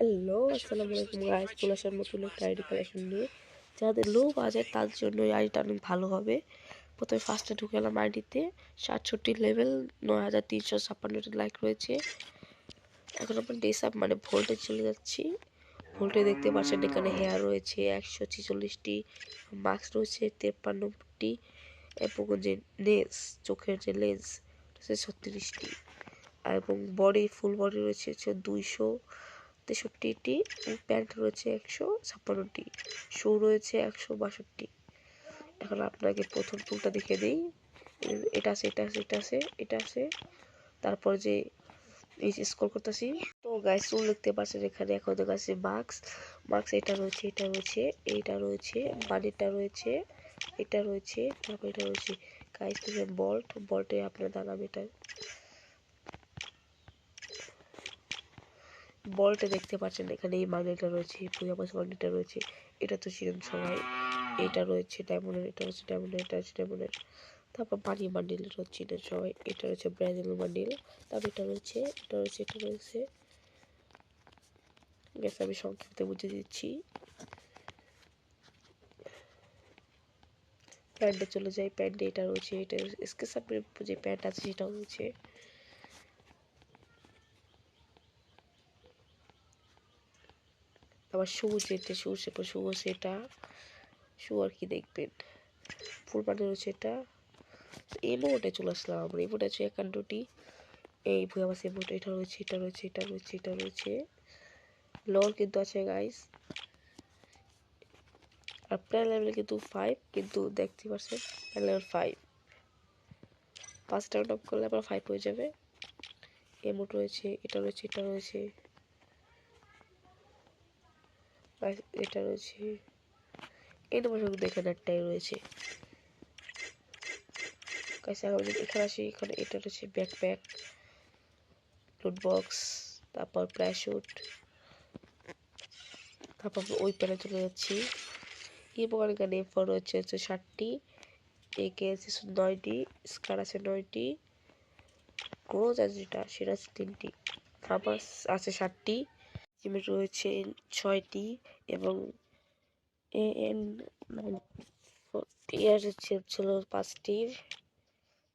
Hello, আসসালামু আলাইকুম guys. চলে আসার নতুন একটা আইডি কালেকশন নিয়ে। যাদের লো বাজেট তাদের জন্য এই আইডিটা অনেক ভালো হবে। প্রথমে ফার্স্টে ঢুকে গেলাম আইডিতে। 67 লেভেল, 9356 লাইক রয়েছে। এখন আমরা ডেসআপ মানে ভোল্টে চলে যাচ্ছি। ভোল্টে দেখতে পাচ্ছেন এখানে হেয়ার রয়েছে 146টি, মাস্ক রয়েছে 53টি, এবং যে লেন্স, চোখের যে লেন্স রয়েছে 36টি, এবং বডি ফুল বডি রয়েছে 263টি, প্যান্ট রয়েছে 156টি, শু রয়েছে 162। এখন আপনাকে প্রথম টুলটা দেখে দিই। এটা আছে, এটা আছে, এটা আছে, এটা আছে। তারপর যে এই যে স্ক্রল করতেছি, তো গাইস টুল দেখতে পাচ্ছেন এখানে। এখন দেখাচ্ছি মাস্ক এটা রয়েছে, এটা রয়েছে, এইটা রয়েছে, বাড়িটা রয়েছে, এটা রয়েছে, তারপর এটা রয়েছে। গাইস থেকে বল্টে আপনার দাঁড়াবে এটা। বলটা দেখতে পাচ্ছেন এখানে, এই মাগনেটটা রয়েছে, পুয়াবাস মাগনেটটা রয়েছে, এটা তো ছিলেন সবাই। এটা রয়েছে ডায়মন্ডের, এটা হচ্ছে ডায়মন্ডের, এটা হচ্ছে ডায়মন্ডের। তারপর পানি বান্ডিল হচ্ছে সবাই, এটা রয়েছে ব্রাজিল বান্ডিল। তারপর এটা রয়েছে, এটা রয়েছে, এটা রয়েছে। গেছে আমি সংক্ষিপ্ত বুঝে দিচ্ছি। প্যান্টে চলে যাই, প্যান্টে এটা রয়েছে, এটা স্কেচাপের যে প্যান্ট আছে সেটাও রয়েছে। আবার শু যেটা, শু সেটা, শু আর কি দেখবেন, ফুল প্যান্ট রয়েছে এটা। এই মোটে চলে আসলাম আমরা। এই মোটে আছে 51টি, এই ভুয়াবাস এই মোট, এটা রয়েছে, এটা রয়েছে, এটা রয়েছে, এটা রয়েছে। লোর কিন্তু আছে গাইস। আর প্ল্যান লেভেল কিন্তু 5, কিন্তু দেখতে পাচ্ছেন প্ল্যান লেভেল 5। 5টা টপ করলে আবার 5 হয়ে যাবে। এই মোট রয়েছে, এটা রয়েছে, এটা রয়েছে, এটা রয়েছে। এই নম্বর সঙ্গে দেখেন একটাই রয়েছে। গাইস আমি যদি এখানে আসি, এখানে এটা রয়েছে ব্যাকপ্যাক, লুট বক্স, তারপর প্যারাশুট। তারপর ওই প্যানে চলে যাচ্ছি। এবং এখানে এরপর রয়েছে 60টি, একে আছে 9টি, স্কার আছে 9টি, ক্রোজ আছে যেটা সেটা আছে 3টি, ফার্মাস আছে 7টি, জিমেট রয়েছে 6টি, এবং এএন ইয়ার ছিল 5টি।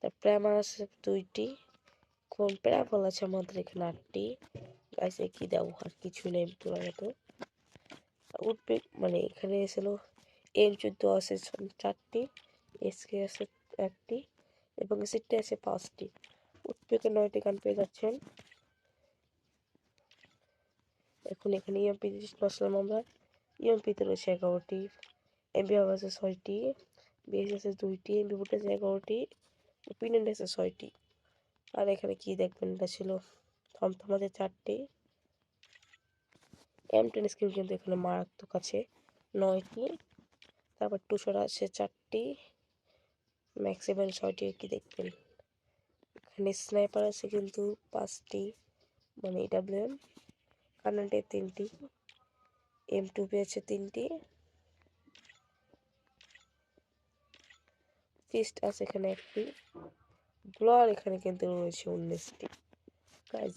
তার প্রেমা আছে 2টি, কোন প্যারাফল আছে আমাদের এখানে 8টি। গাইছে কি দেবো, আর কিছু নেই তোলার মতো। উঠবে মানে এখানে ছিল M14 আছে 4টি, এসকে আছে 1টি, এবং সিটে আছে 5টি। উঠপেকে 9টি গান পেয়ে যাচ্ছেন। এখন এখানে ইএমপি বসলাম আমরা। ইএমপিতে রয়েছে 11টি, এমবি আছে 6টি, বিএস আছে 2টি, এমবি বুট আছে 11টি, ওপিনিয়ন আছে 6টি। আর এখানে কি দেখবেন, এটা ছিল থমথম আছে 4টি। M10 স্ক্রিন কিন্তু এখানে মারাত্মক আছে 9টি। তারপর টুশোর আছে 4টি, ম্যাক্সিমাম 6টি। কি দেখবেন এখানে স্নাইপার আছে কিন্তু 5টি, মানে EWM। কার্নেটে 3টি, M2 আছে 3টি, ফিস্ট আছে এখানে 1টি, ব্লোয়ার এখানে কিন্তু রয়েছে 19টি।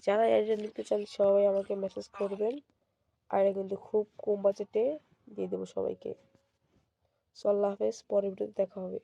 যারা আইডিয়া নিতে চান সবাই আমাকে মেসেজ করবেন। আইডিয়া কিন্তু খুব কম বাজেটে দিয়ে দেবো সবাইকে। আল্লাহ হাফেজ, পরের ভিডিওতে দেখা হবে।